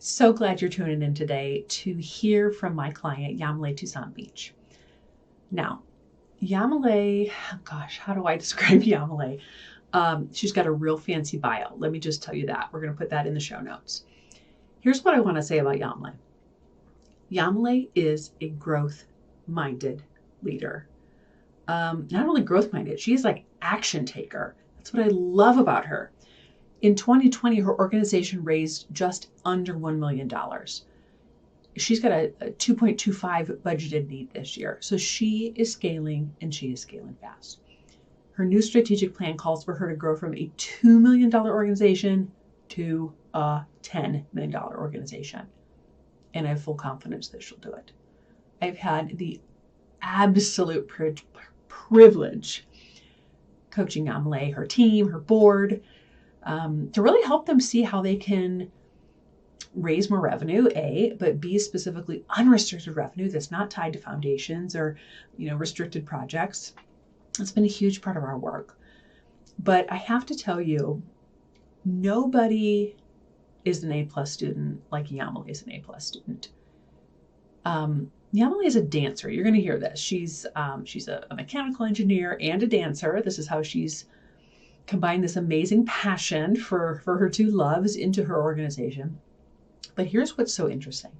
So glad you're tuning in today to hear from my client, Yamilée Toussaint Beach. Now, Yamilée, gosh, how do I describe Yamilée? She's got a real fancy bio. Let me just tell you that. We're going to put that in the show notes. Here's what I want to say about Yamilée. Yamilée is a growth-minded leader. Not only growth-minded, she's like action taker. That's what I love about her. In 2020, her organization raised just under $1 million. She's got a 2.25 budgeted need this year. So she is scaling and she is scaling fast. Her new strategic plan calls for her to grow from a $2 million organization to a $10 million organization. And I have full confidence that she'll do it. I've had the absolute privilege coaching Yamilée, her team, her board, to really help them see how they can raise more revenue, A, but B, specifically unrestricted revenue that's not tied to foundations or, restricted projects. It's been a huge part of our work. But I have to tell you, nobody is an A+ student like Yamilée is an A+ student. Yamilée is a dancer. You're going to hear this. She's a mechanical engineer and a dancer. This is how she's combined this amazing passion for her two loves into her organization. But here's what's so interesting.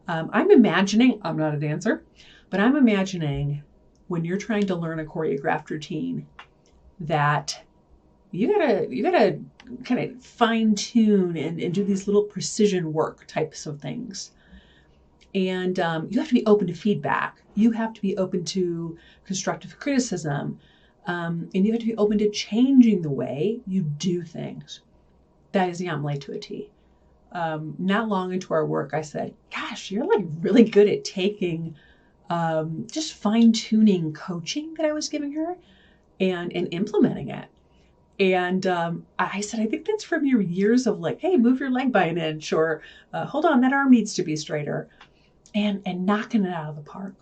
I'm imagining, I'm not a dancer, but I'm imagining when you're trying to learn a choreographed routine that you gotta kind of fine tune and do these little precision work types of things. And you have to be open to feedback. You have to be open to constructive criticism. And you have to be open to changing the way you do things. That is Yamilée to a T. Not long into our work, I said, gosh, you're like really good at taking just fine-tuning coaching that I was giving her and implementing it. And I said, I think that's from your years of like, hey, move your leg by an inch, or hold on, that arm needs to be straighter, and knocking it out of the park.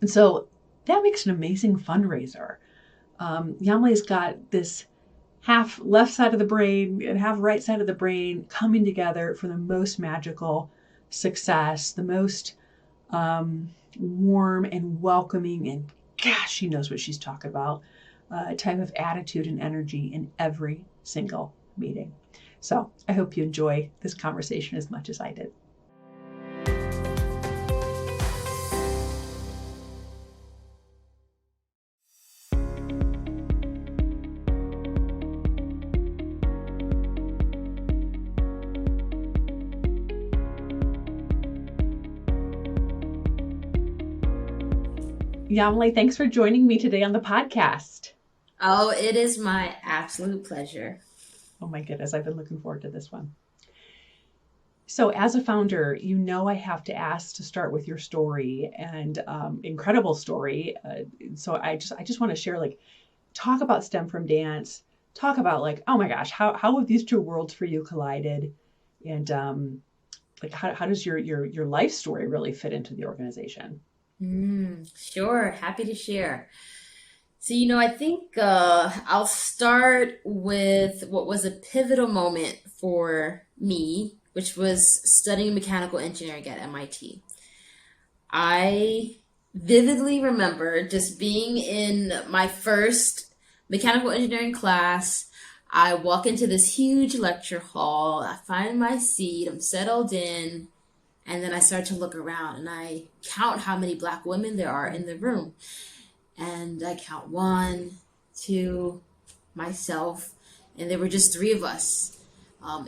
And so that makes an amazing fundraiser. Yamilée's got this half left side of the brain and half right side of the brain coming together for the most magical success, the most warm and welcoming, and gosh, she knows what she's talking about, type of attitude and energy in every single meeting. So I hope you enjoy this conversation as much as I did. Yamilée, thanks for joining me today on the podcast. Oh, it is my absolute pleasure. Oh my goodness, I've been looking forward to this one. So as a founder, I have to ask to start with your story, and incredible story. So I just want to share, talk about STEM from Dance, talk about oh my gosh, how have these two worlds for you collided? And how does your life story really fit into the organization? Sure, happy to share. So, I think I'll start with what was a pivotal moment for me, which was studying mechanical engineering at MIT. I vividly remember just being in my first mechanical engineering class. I walk into this huge lecture hall, I find my seat, I'm settled in, and then I start to look around and I count how many Black women there are in the room. And I count 1, 2, myself, and there were just 3 of us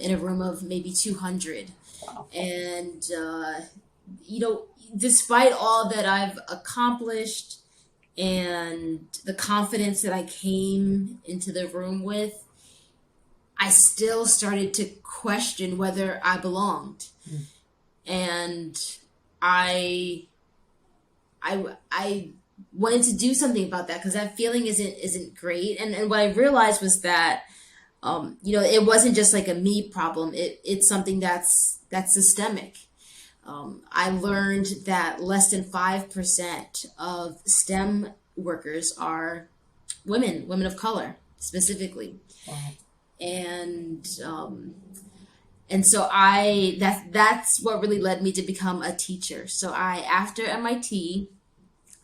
in a room of maybe 200. Wow. And, despite all that I've accomplished and the confidence that I came into the room with, I still started to question whether I belonged. And I wanted to do something about that because that feeling isn't great. And what I realized was that, it wasn't just like a me problem. It's something that's systemic. I learned that less than 5% of STEM workers are women of color specifically. Wow. And And so that's what really led me to become a teacher. So after MIT,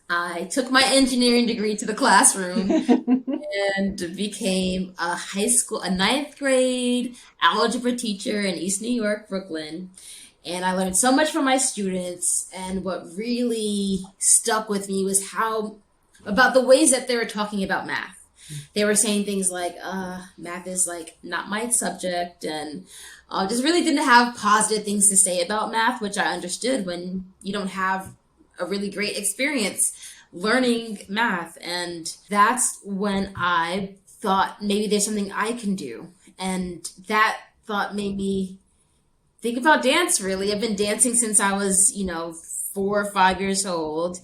I took my engineering degree to the classroom and became a ninth grade algebra teacher in East New York, Brooklyn. And I learned so much from my students. And what really stuck with me was about the ways that they were talking about math. They were saying things like, math is like not my subject, and just really didn't have positive things to say about math, which I understood when you don't have a really great experience learning math. And that's when I thought maybe there's something I can do. And that thought made me think about dance, really. I've been dancing since I was, 4 or 5 years old.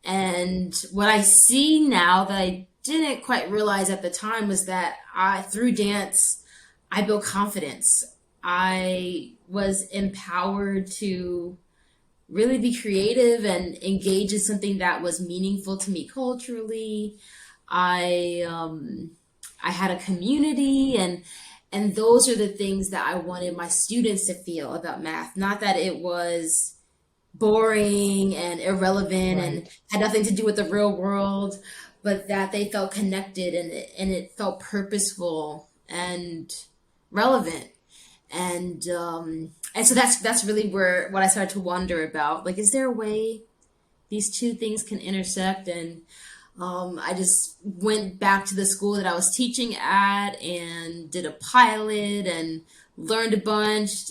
And what I see now that I didn't quite realize at the time was that through dance, I built confidence. I was empowered to really be creative and engage in something that was meaningful to me culturally. I I had a community, and those are the things that I wanted my students to feel about math. Not that it was boring and irrelevant and Right. had nothing to do with the real world, but that they felt connected, and it felt purposeful and relevant. And so that's really where what I started to wonder about. Like, is there a way these two things can intersect? And I just went back to the school that I was teaching at and did a pilot and learned a bunch,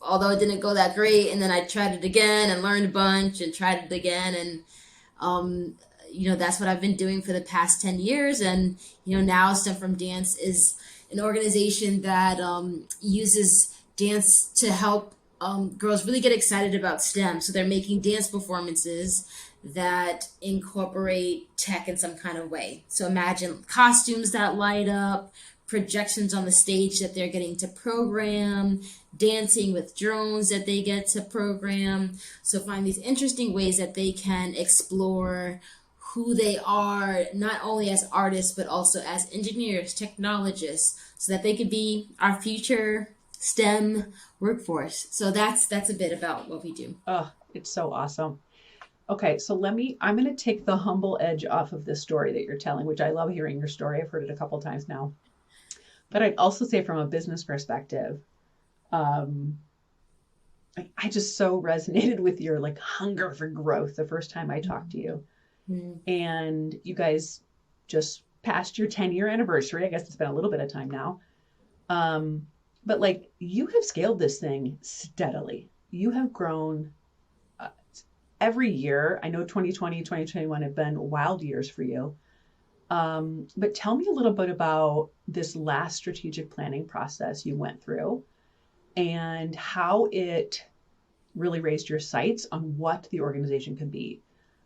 although it didn't go that great. And then I tried it again and learned a bunch and tried it again. And, that's what I've been doing for the past 10 years. And, now STEM from Dance is an organization that uses dance to help girls really get excited about STEM. So they're making dance performances that incorporate tech in some kind of way. So imagine costumes that light up, projections on the stage that they're getting to program, dancing with drones that they get to program. So find these interesting ways that they can explore who they are, not only as artists, but also as engineers, technologists, so that they could be our future STEM workforce. So that's a bit about what we do. Oh, it's so awesome. Okay, so I'm going to take the humble edge off of this story that you're telling, which I love hearing your story. I've heard it a couple times now. But I'd also say from a business perspective, um, I just so resonated with your like hunger for growth the first time I talked to you. Mhm. And you guys just passed your 10-year anniversary. I guess it's been a little bit of time now. Um, but like you have scaled this thing steadily. You have grown uh, every year. I know 2020, 2021 have been wild years for you. But tell me a little bit about this last strategic planning process you went through and how it really raised your sights on what the organization could be.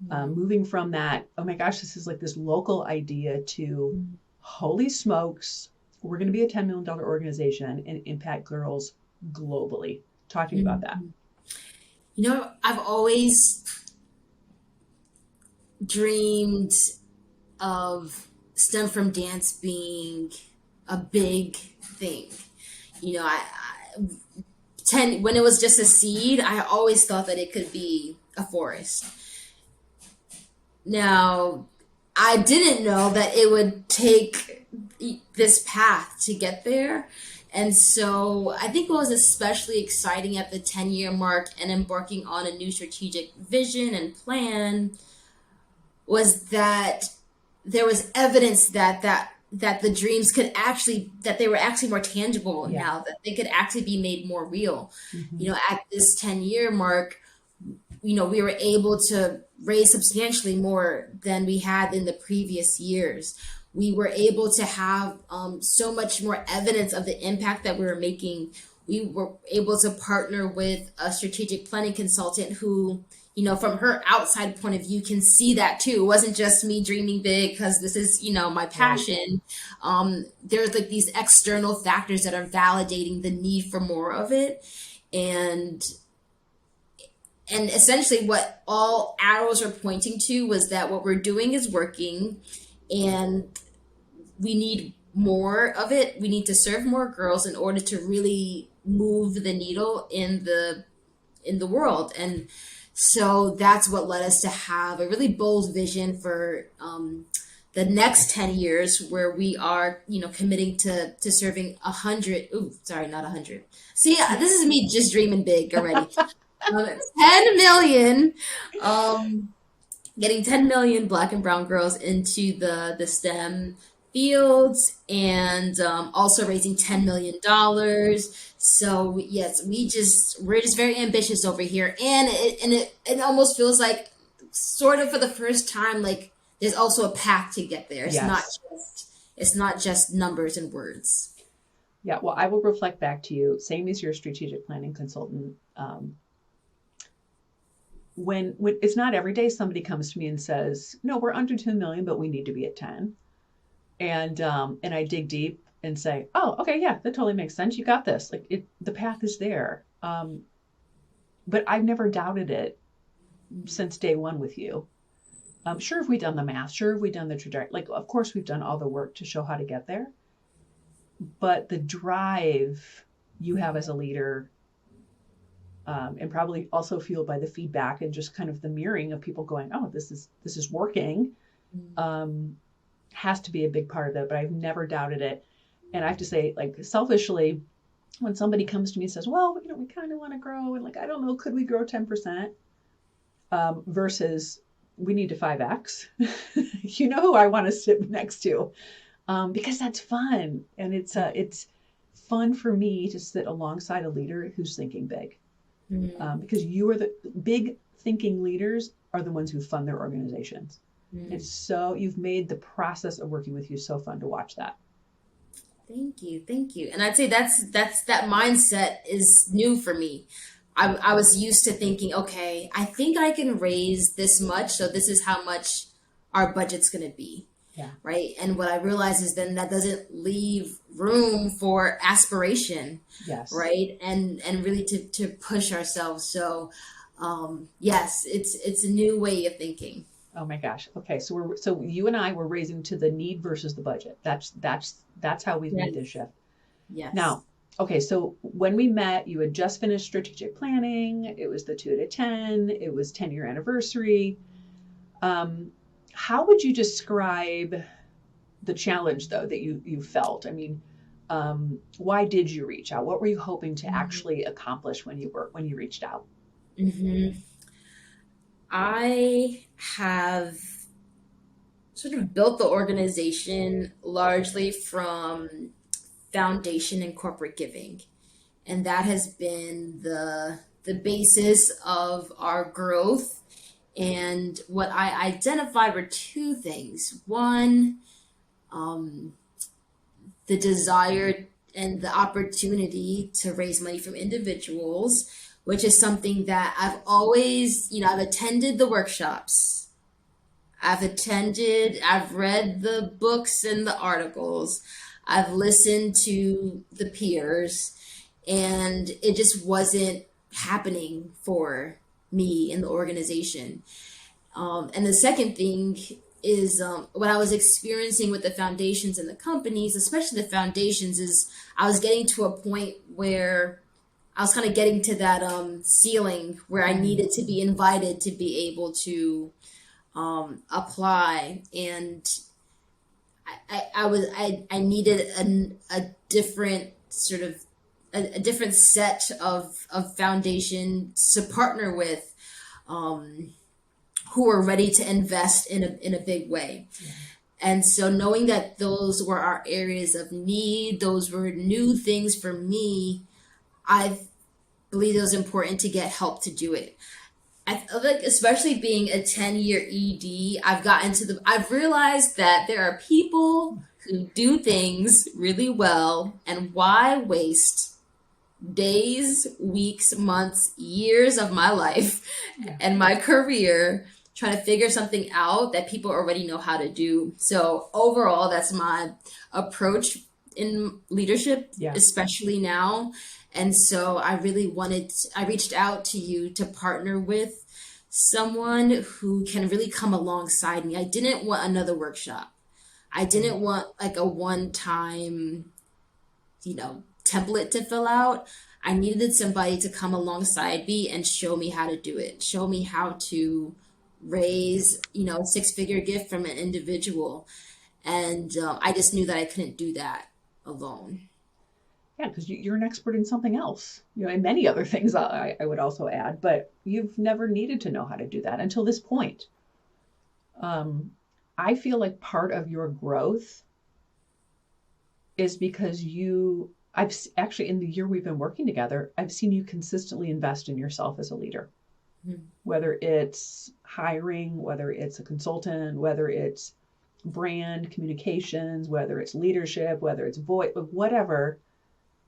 Moving from that, oh my gosh, this is like this local idea to holy smokes, we're going to be a $10 million organization and impact girls globally. Talk to me about that. Mhm. I've always dreamed of STEM from Dance being a big thing. I 10 when it was just a seed, I always thought that it could be a forest. Now, I didn't know that it would take this path to get there. And so I think what was especially exciting at the 10-year mark and embarking on a new strategic vision and plan was that there was evidence that the dreams that they were actually more tangible Yeah. now, that they could actually be made more real. Mm-hmm. At this 10-year mark, we were able to raise substantially more than we had in the previous years. We were able to have so much more evidence of the impact that we were making. We were able to partner with a strategic planning consultant who, from her outside point of view, can see that too. It wasn't just me dreaming big because this is, my Right. passion. There's like these external factors that are validating the need for more of it. And essentially what all arrows are pointing to was that what we're doing is working, and we need more of it. We need to serve more girls in order to really move the needle in the world. And so that's what led us to have a really bold vision for the next 10 years, where we are, committing to serving 100. Ooh, sorry, not 100. See, this is me just dreaming big already. 10 million, um, getting 10 million Black and brown girls into the STEM fields, and also raising $10 million. So yes, we're just very ambitious over here, and it almost feels like, sort of, for the first time, like there's also a path to get there. Yes. It's not just numbers and words. Yeah. Well, I will reflect back to you, same as your strategic planning consultant. When it's not every day somebody comes to me and says, no, we're under 2 million, but we need to be at 10. And I dig deep and say, oh, okay, yeah, that totally makes sense. You got this. Like the path is there. But I've never doubted it since day one with you. Sure, have we done the math? Sure, have we done the trajectory? Like, of course, we've done all the work to show how to get there. But the drive you have as a leader, and probably also fueled by the feedback and just kind of the mirroring of people going, oh, this is working, has to be a big part of it. But I've never doubted it. And I have to say, like, selfishly, when somebody comes to me and says, well, we kind of want to grow, and like, I don't know, could we grow 10%? Versus we need to 5x. You know who I want to sit next to, because that's fun, and it's fun for me to sit alongside a leader who's thinking big, because you are the big thinking leaders are the ones who fund their organizations. It's so you've made the process of working with you so fun to watch that. Thank you, thank you. And I'd say that mindset is new for me. I was used to thinking, okay, I think I can raise this much, so this is how much our budget's going to be. Yeah. Right. And what I realize is then that doesn't leave room for aspiration. Yes. Right. And really to push ourselves. So, yes, it's a new way of thinking. Oh my gosh. Okay. So you and I were raising to the need versus the budget. That's how we've made this shift. Yes. Now, okay. So when we met, you had just finished strategic planning. It was the 2 to 10. It was 10-year anniversary. How would you describe the challenge, though, that you felt? I mean, why did you reach out? What were you hoping to actually accomplish when you reached out? Mm-hmm. I have sort of built the organization largely from foundation and corporate giving, and that has been the basis of our growth. And what I identified were two things. One, the desire and the opportunity to raise money from individuals, which is something that I've always, I've attended the workshops. I've read the books and the articles. I've listened to the peers, and it just wasn't happening for me in the organization. And the second thing is what I was experiencing with the foundations and the companies, especially the foundations, is I was getting to a point where I was kind of getting to that ceiling where I needed to be invited to be able to apply. And I needed a different sort of a different set of foundations to partner with, who are ready to invest in a big way. Yeah. And so knowing that those were our areas of need, those were new things for me, I believe it was important to get help to do it. I feel like, especially being a 10-year ED, I've realized that there are people who do things really well, and why waste days, weeks, months, years of my life and my career trying to figure something out that people already know how to do. So overall, that's my approach in leadership, especially now. And so I reached out to you to partner with someone who can really come alongside me. I didn't want another workshop. I didn't want like a one-time, template to fill out. I needed somebody to come alongside me and show me how to do it, show me how to raise, a six-figure gift from an individual. And I just knew that I couldn't do that alone. Yeah, because you're an expert in something else, and many other things I would also add, but you've never needed to know how to do that until this point. Um, I feel like part of your growth is because actually, in the year we've been working together, I've seen you consistently invest in yourself as a leader, Mhm. whether it's hiring, whether it's a consultant, whether it's brand communications, whether it's leadership, whether it's voice, whatever.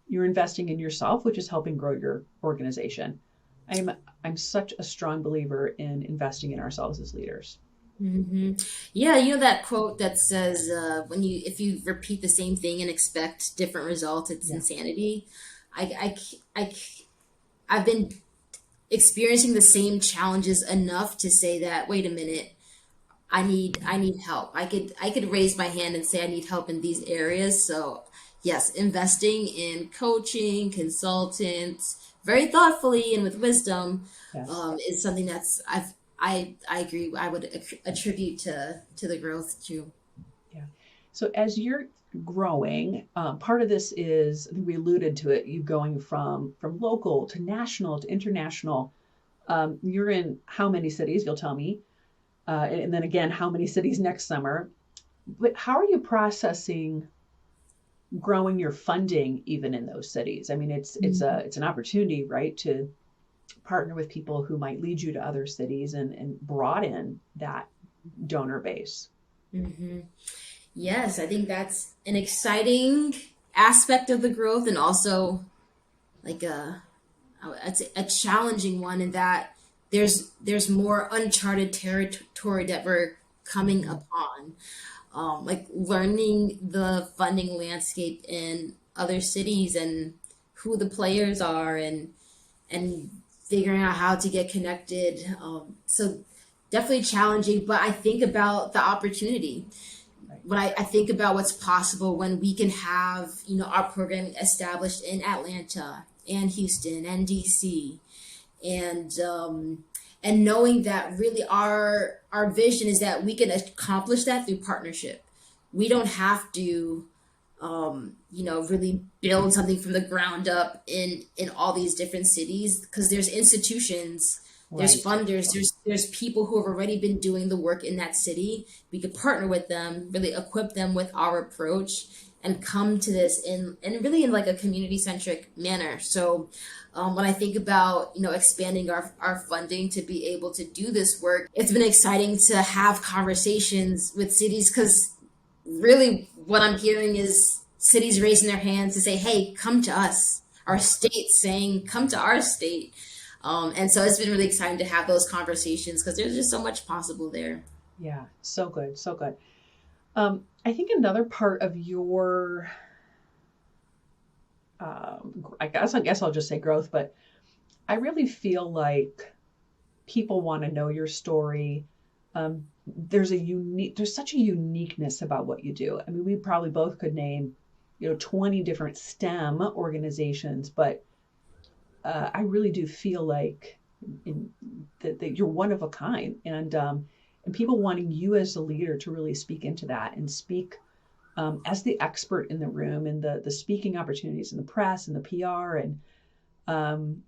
You're investing in yourself, which is helping grow your organization. I'm I'm such a strong believer in investing in ourselves as leaders. Hmm. Yeah, you know that quote that says, "When if you repeat the same thing and expect different results, it's Yeah. insanity." I've been experiencing the same challenges enough to say that, wait a minute, I need help. I could raise my hand and say I need help in these areas. So yes, investing in coaching, consultants, very thoughtfully and with wisdom, Yes. is something I agree. I would attribute to the growth too. Yeah. So as you're growing, part of this is, I think we alluded to it, you going from local to national to international. You're in how many cities? You'll tell me, and then again, how many cities next summer? But how are you processing growing your funding even in those cities? I mean, it's an opportunity, right, to partner with people who might lead you to other cities and broaden that donor base. Hmm. Yes, I think that's an exciting aspect of the growth, and also like a challenging one in that there's more uncharted territory that we're coming Mm-hmm. upon, like learning the funding landscape in other cities and who the players are, and figuring out how to get connected. So definitely challenging, but I think about the opportunity. Right. When I think about what's possible when we can have, our program established in Atlanta and Houston and DC, and knowing that really our vision is that we can accomplish that through partnership. We don't have to really build something from the ground up in all these different cities, because there's institutions, there's Right. funders, there's people who have already been doing the work in that city. We could partner with them, really equip them with our approach, and come to this in really in like a community centric manner. So when I think about expanding our funding to be able to do this work, it's been exciting to have conversations with cities, because really what I'm hearing is cities raising their hands to say, hey, come to us. Our Right. state saying, come to our state. And so it's been really exciting to have those conversations, because there's just so much possible there. Yeah. So good. So good. I think another part of your, I guess I'll just say growth, but I really feel like people want to know your story. There's such a uniqueness about what you do. I mean, we probably both could name, 20 different STEM organizations, but I really do feel like in, that you're one of a kind, and people wanting you as a leader to really speak into that and speak as the expert in the room, and the speaking opportunities in the press and the PR, and um,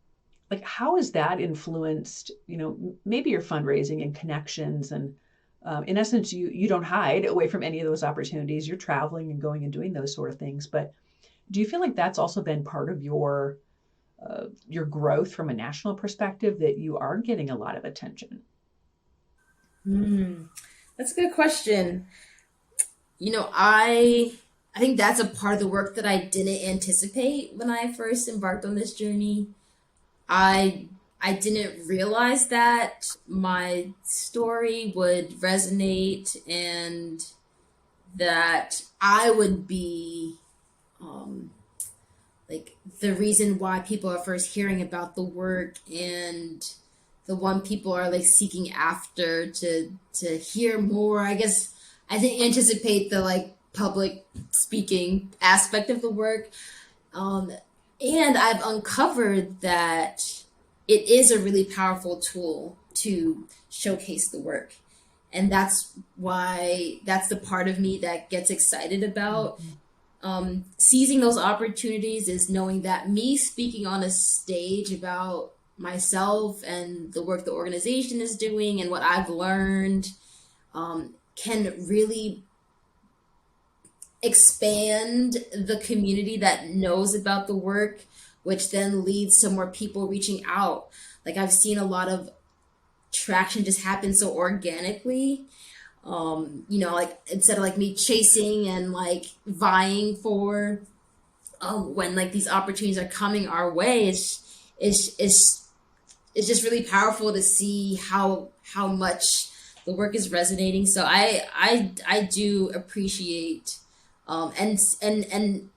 like how has that influenced maybe your fundraising and connections, and in essence you don't hide away from any of those opportunities. You're traveling and going and doing those sort of things, but do you feel like that's also been part of your growth from a national perspective, that you are getting a lot of attention? Hmm. That's a good question. I think that's a part of the work that I didn't anticipate when I first embarked on this journey. I I didn't realize that my story would resonate, and that I would be um, like the reason why people are first hearing about the work, and the one people are like seeking after to hear more. I guess I didn't anticipate the like public speaking aspect of the work. Um, And I've uncovered that it is a really powerful tool to showcase the work. And that's the part of me that gets excited about Mm-hmm. seizing those opportunities, is knowing that me speaking on a stage about myself and the work the organization is doing and what I've learned can really expand the community that knows about the work, which then leads to more people reaching out. Like I've seen a lot of traction just happen so organically. Like instead of like me chasing and like vying for when like these opportunities are coming our way, it's just really powerful to see how much the work is resonating. So I do appreciate and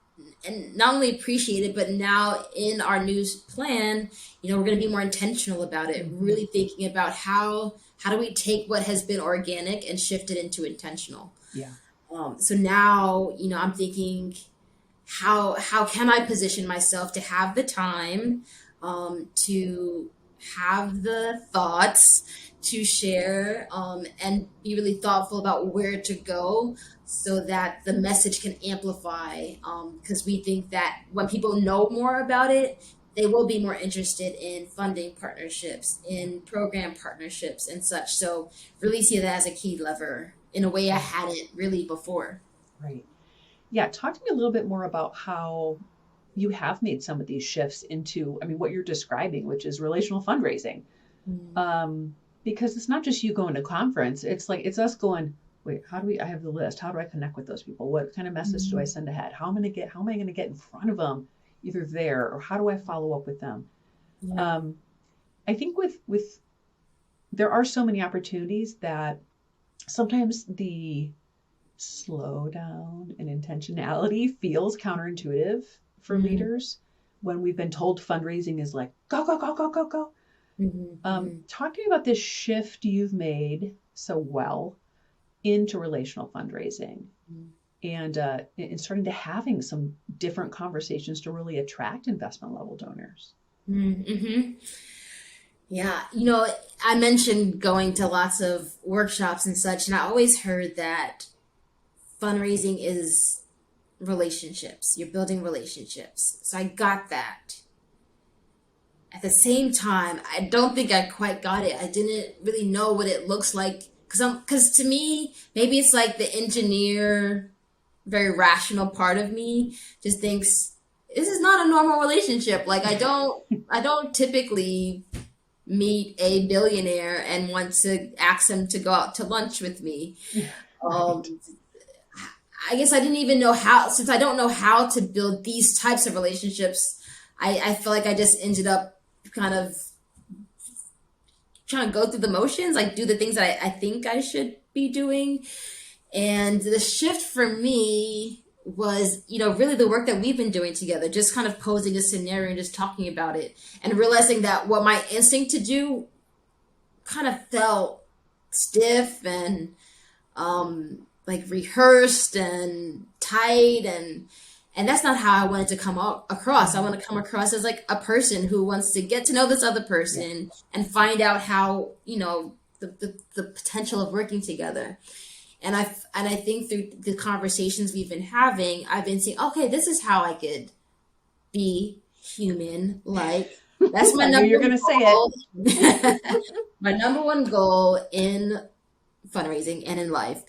not only appreciate it, but now in our new plan, we're going to be more intentional about it, Mm-hmm. really thinking about how do we take what has been organic and shift it into intentional. Yeah. So now, I'm thinking, how can I position myself to have the time, to have the thoughts to share, and be really thoughtful about where to go so that the message can amplify. Because we think that when people know more about it, they will be more interested in funding partnerships, in program partnerships and such. So really see that as a key lever in a way I hadn't really before. Right. Yeah. Talk to me a little bit more about how you have made some of these shifts into, I mean, what you're describing, which is relational fundraising. Mm. Um, because it's not just you going to conference. It's like, it's us going, wait, I have the list. How do I connect with those people? What kind of message do I send ahead? How am I going to get in front of them either there, or how do I follow up with them? Yeah. Um, I think there are so many opportunities that sometimes the slow down and intentionality feels counterintuitive for Mm-hmm. leaders when we've been told fundraising is like, go, go, go, go, go, go. Mm-hmm. Talk to me about this shift you've made so well into relational fundraising, Mm-hmm. and in starting to having some different conversations to really attract investment level donors. Mm-hmm. Yeah, I mentioned going to lots of workshops and such, and I always heard that fundraising is relationships. You're building relationships. So I got that. At the same time, I don't think I quite got it. I didn't really know what it looks like because to me, maybe it's like the engineer, very rational part of me just thinks this is not a normal relationship. Like I don't typically meet a billionaire and want to ask them to go out to lunch with me. Um, Right. I guess I didn't even know how, since I don't know how to build these types of relationships, I feel like I just ended up kind of trying to go through the motions, like do the things that I think I should be doing. And the shift for me was, really the work that we've been doing together, just kind of posing a scenario and just talking about it and realizing that what my instinct to do kind of felt stiff and like rehearsed and tight, and that's not how I wanted to come across. I Mm-hmm. want to come across as like a person who wants to get to know this other Yeah. person and find out how, the potential of working together. And I think through the conversations we've been having, I've been seeing, okay, this is how I could be human. Like that's my I knew number you were one going to say it. goal. My number one goal in fundraising and in life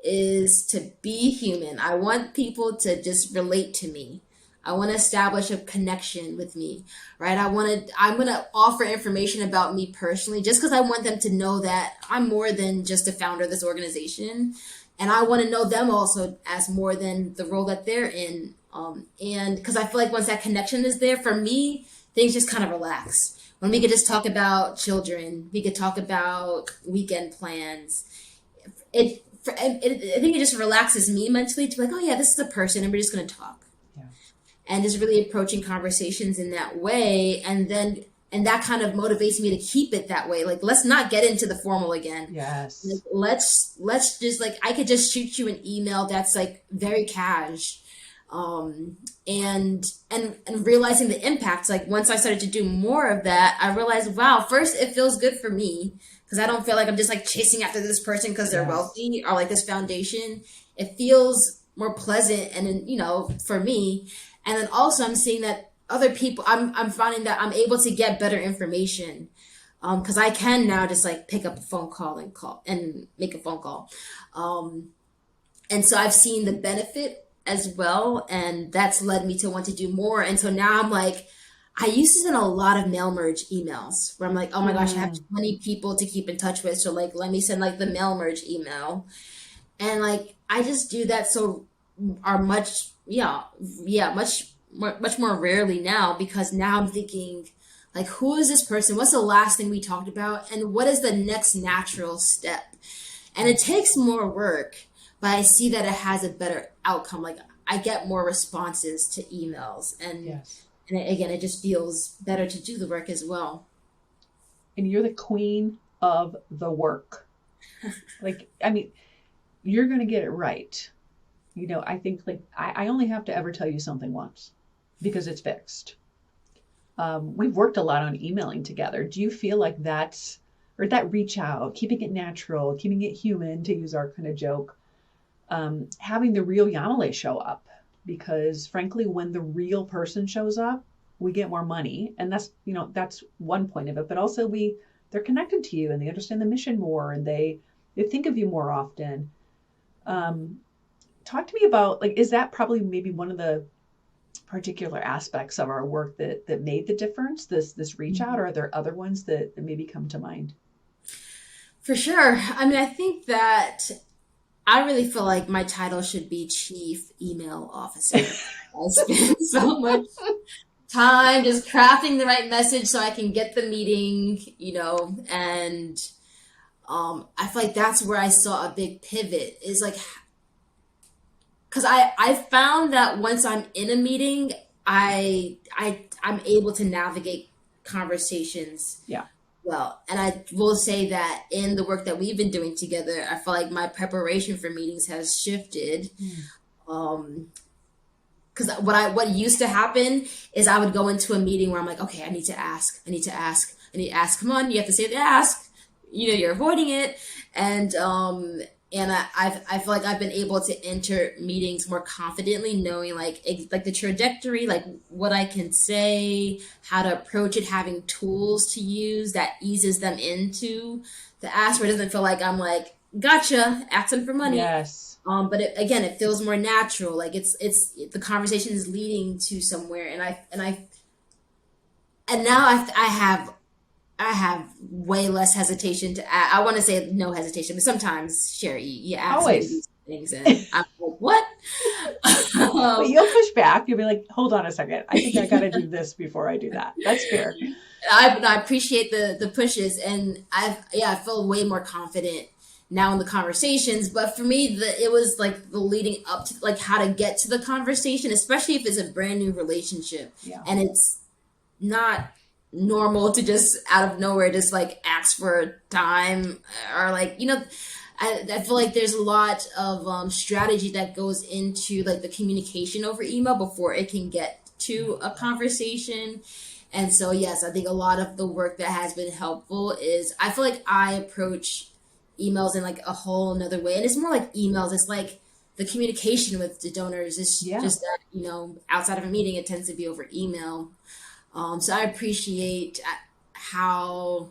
is to be human. I want people to just relate to me. I want to establish a connection with me, right? I'm going to offer information about me personally just because I want them to know that I'm more than just a founder of this organization. And I want to know them also as more than the role that they're in. And because I feel like once that connection is there, for me, things just kind of relax. When we could just talk about children, we could talk about weekend plans. I think it just relaxes me mentally to be like, oh yeah, this is a person, and we're just going to talk, Yeah. and just really approaching conversations in that way, and that kind of motivates me to keep it that way. Like, let's not get into the formal again. Yes. Like, let's just like I could just shoot you an email that's like very cash, And realizing the impacts. Like once I started to do more of that, I realized, wow, first it feels good for me because I don't feel like I'm just like chasing after this person because they're Yes. wealthy or like this foundation. It feels more pleasant and for me. And then also I'm seeing that other people, I'm finding that I'm able to get better information because I can now just like pick up a phone call and make a phone call. Um, and so I've seen the benefit as well, and that's led me to want to do more. And so now I'm like, I used to send a lot of mail merge emails where I'm like, oh my gosh, I have Mm. 20 people to keep in touch with. So like, let me send like the mail merge email. And like, I just do that so are much, much more rarely now because now I'm thinking, like, who is this person? What's the last thing we talked about? And what is the next natural step? And it Yes. takes more work, but I see that it has a better outcome. Like I get more responses to emails, Yes. and again, it just feels better to do the work as well. And you're the queen of the work. Like, I mean, you're going to get it right. I think like I only have to ever tell you something once because it's fixed. We've worked a lot on emailing together. Do you feel like or that reach out, keeping it natural, keeping it human, to use our kind of joke, having the real Yamilée show up? Because frankly, when the real person shows up, we get more money, and that's one point of it. But also, they're connected to you, and they understand the mission more, and they think of you more often. Um, Talk to me about, like, is that probably maybe one of the particular aspects of our work that made the difference, this reach out, or are there other ones that maybe come to mind? For sure. I mean, I think that I really feel like my title should be Chief Email Officer. I spend so much time just crafting the right message so I can get the meeting, and I feel like that's where I saw a big pivot is like because I found that once I'm in a meeting, I'm able to navigate conversations Yeah. well. And I will say that in the work that we've been doing together, I feel like my preparation for meetings has shifted. Mm. Um, because what used to happen is I would go into a meeting where I'm like, okay, I need to ask, I need to ask, I need to ask. Come on, you have to say the ask. You're avoiding it, and I feel like I've been able to enter meetings more confidently, knowing like the trajectory, like what I can say, how to approach it, having tools to use that eases them into the ask, where it doesn't feel like I'm like, gotcha, asking for money. Yes. But again, it feels more natural. Like it's the conversation is leading to somewhere, and now I have way less hesitation to I want to say no hesitation, but sometimes Sherry, you ask me to do Always. things, and I'm like, what? But um, you'll push back. You'll be like, hold on a second. I think I got to do this before I do that. That's fair. I appreciate the pushes, and I feel way more confident now in the conversations. But for me, it was like the leading up to like how to get to the conversation, especially if it's a brand new relationship Yeah. and it's not normal to just out of nowhere just like ask for time or like I feel like there's a lot of strategy that goes into like the communication over email before it can get to a conversation. And so yes, I think a lot of the work that has been helpful is I feel like I approach emails in like a whole another way, and it's more like emails, it's like the communication with the donors is Yeah. just that outside of a meeting it tends to be over email. So I appreciate how,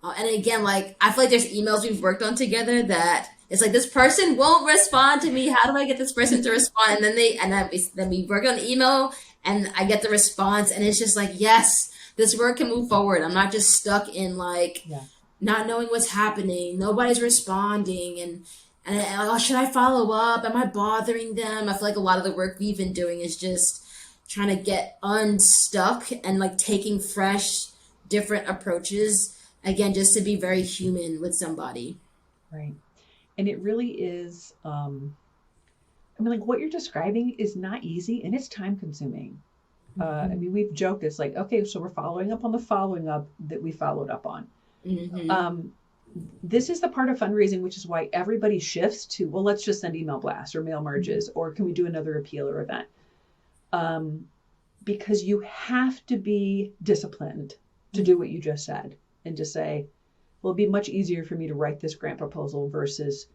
and again, like I feel like there's emails we've worked on together that it's like this person won't respond to me. How do I get this person to respond? And then we work on the email, and I get the response, and it's just like yes, this work can move forward. I'm not just stuck in like Yeah. not knowing what's happening. Nobody's responding, and oh, should I follow up? Am I bothering them? I feel like a lot of the work we've been doing is just trying to get unstuck and like taking fresh, different approaches. Again, just to be very human with somebody. Right. And it really is, I mean, like what you're describing is not easy and it's time consuming. I Hmm. mean, we've joked, it's like, okay, so we're following up on the following up that we followed up on. Hmm. Um, this is the part of fundraising, which is why everybody shifts to, well, let's just send email blasts or mail merges, or can we do another appeal or event? um, because you have to be disciplined to do what you just said and to say, well, it'd be much easier for me to write this grant proposal versus,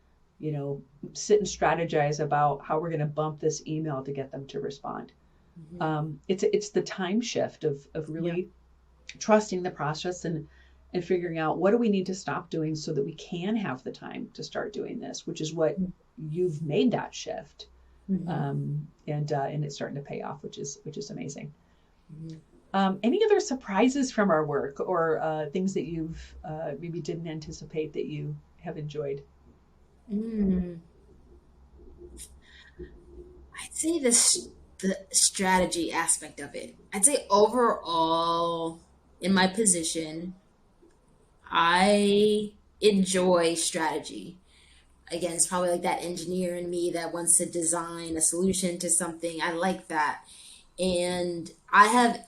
sit and strategize about how we're going to bump this email to get them to respond. It's the time shift of really trusting the process and figuring out what do we need to stop doing so that we can have the time to start doing this, which is what you've made that shift. And it's starting to pay off, which is amazing. Any other surprises from our work or things that you've maybe didn't anticipate that you have enjoyed? I'd say the strategy aspect of it. I'd say overall, in my position, I enjoy strategy. Again, it's probably like that engineer in me that wants to design a solution to something. I like that. And I have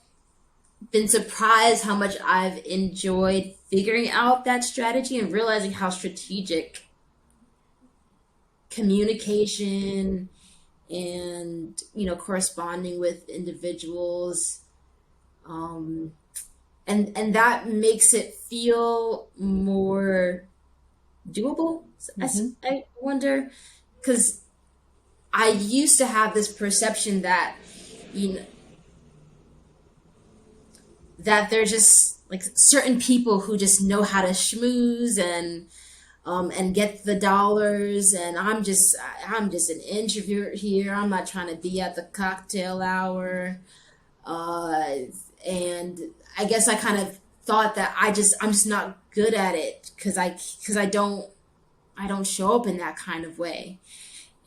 been surprised how much I've enjoyed figuring out that strategy and realizing how strategic communication and corresponding with individuals, and that makes it feel more doable. I wonder, because I used to have this perception that you know that there's just like certain people who just know how to schmooze and get the dollars, and I'm just an introvert here. I'm not trying to be at the cocktail hour, and I guess I kind of thought that I'm just not good at it because I don't show up in that kind of way.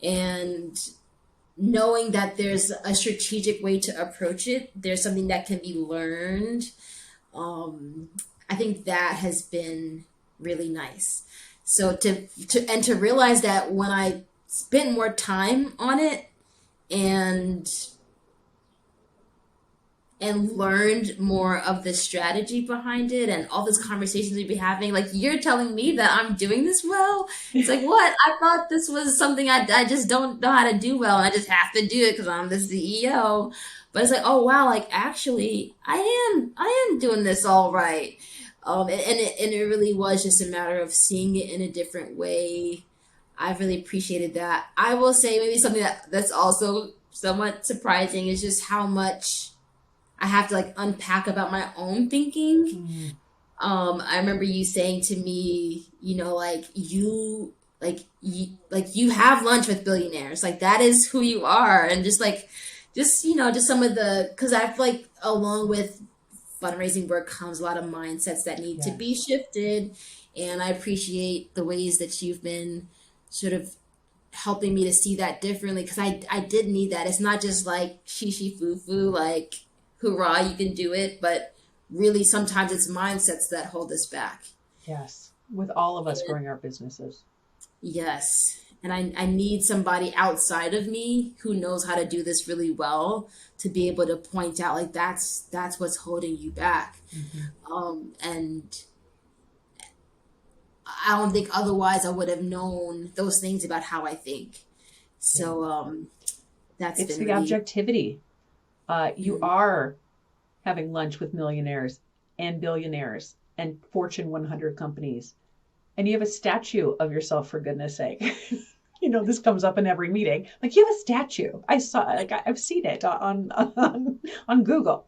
And knowing that there's a strategic way to approach it, there's something that can be learned. I think that has been really nice. So to realize that when I spent more time on it and learned more of the strategy behind it and all those conversations we'd be having, like you're telling me that I'm doing this well. It's like, what? I thought this was something I just don't know how to do well. And I just have to do it because I'm the CEO. But it's like, oh wow, like actually I am doing this all right. And it really was just a matter of seeing it in a different way. I really appreciated that. I will say maybe something that's also somewhat surprising is just how much I have to like unpack about my own thinking. I remember you saying to me, you have lunch with billionaires, like that is who you are, and just some of the, because I feel like along with fundraising work comes a lot of mindsets that need to be shifted, and I appreciate the ways that you've been sort of helping me to see that differently, because I did need that. It's not just like shishi foo foo, like hoorah, you can do it, but really sometimes it's mindsets that hold us back. Yes, with all of us growing our businesses. Yes. And I need somebody outside of me who knows how to do this really well to be able to point out like that's what's holding you back. And I don't think otherwise I would have known those things about how I think. So that's it's been the really objectivity. You are having lunch with millionaires and billionaires and Fortune 100 companies, and you have a statue of yourself, for goodness sake. This comes up in every meeting. Like, you have a statue. I saw, like, I've seen it on Google.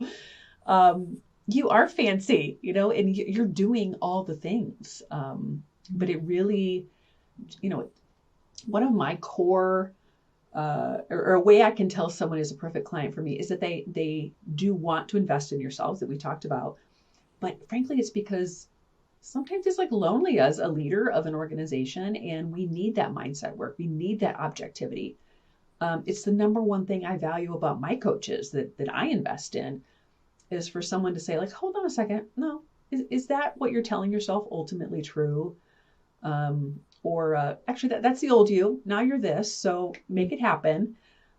You are fancy, and you're doing all the things. But it really, one of my core, or a way I can tell someone is a perfect client for me is that they do want to invest in yourselves, that we talked about. But frankly, it's because sometimes it's like lonely as a leader of an organization, and we need that mindset work. We need that objectivity. It's the number one thing I value about my coaches that I invest in, is for someone to say, like, hold on a second. No, is that what you're telling yourself ultimately true? Or actually that's the old you. Now you're this, so make it happen.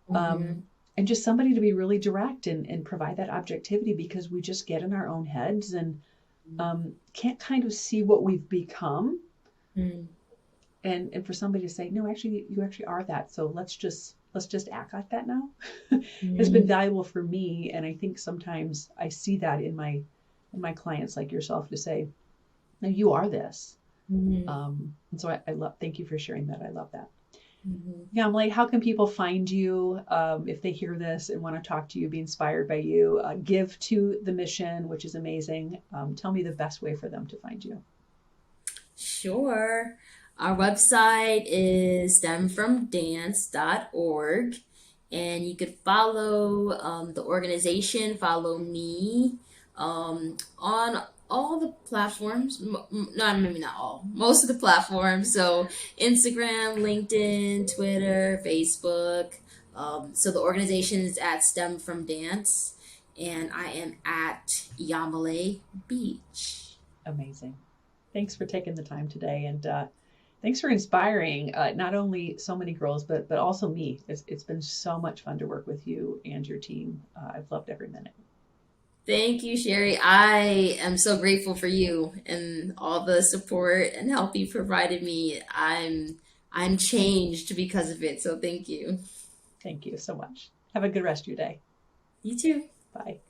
And just somebody to be really direct and provide that objectivity, because we just get in our own heads and can't kind of see what we've become. And for somebody to say, no, actually, you actually are that. So let's just let's just act like that now, has been Mm-hmm. valuable for me. And I think sometimes I see that in my clients like yourself to say, no, you are this. And so I love, thank you for sharing that. I love that. Mm-hmm. Yamilée, how can people find you if they hear this and want to talk to you, be inspired by you, give to the mission, which is amazing? Tell me the best way for them to find you. Sure. Our website is stemfromdance.org, and you could follow the organization, follow me on all the platforms. Not maybe not all, most of the platforms. So Instagram, LinkedIn, Twitter, Facebook. So the organization is at Stem from Dance, and I am at Yamilée Beach. Amazing. Thanks for taking the time today. And thanks for inspiring not only so many girls, but also me. It's been so much fun to work with you and your team. I've loved every minute. Thank you, Sherry. I am so grateful for you and all the support and help you provided me. I'm changed because of it. So thank you. Thank you so much. Have a good rest of your day. You too. Bye.